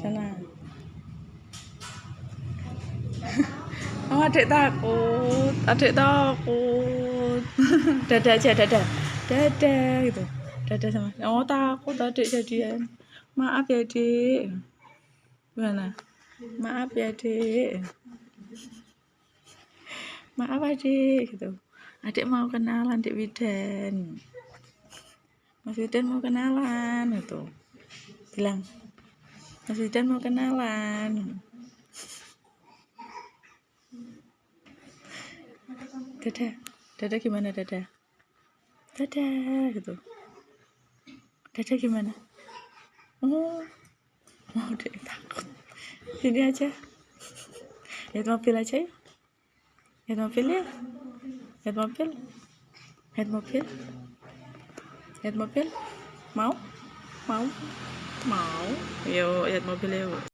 Sana. Oh, adik takut. Adik takut. Dadah aja, dadah. Dadah gitu. Dadah sama. Oh, takut adik jadian. Maaf ya, Dik. Gimana? Maaf ya, Dik. Maaf adik gitu. Adik mau kenalan Dik Widan. Mas Widan mau kenalan gitu. Bilang. Mas Widan mau kenalan. Dadah. Dadah gimana dadah? Dadah gitu. Dadah gimana? Oh, mau Dek takut. Sini aja. Lihat mobil aja ya. Lihat mobil ya. Lihat mobil. Lihat mobil. Lihat mobil. Mau? Mau? Mau? Yuk, lihat mobil yuk.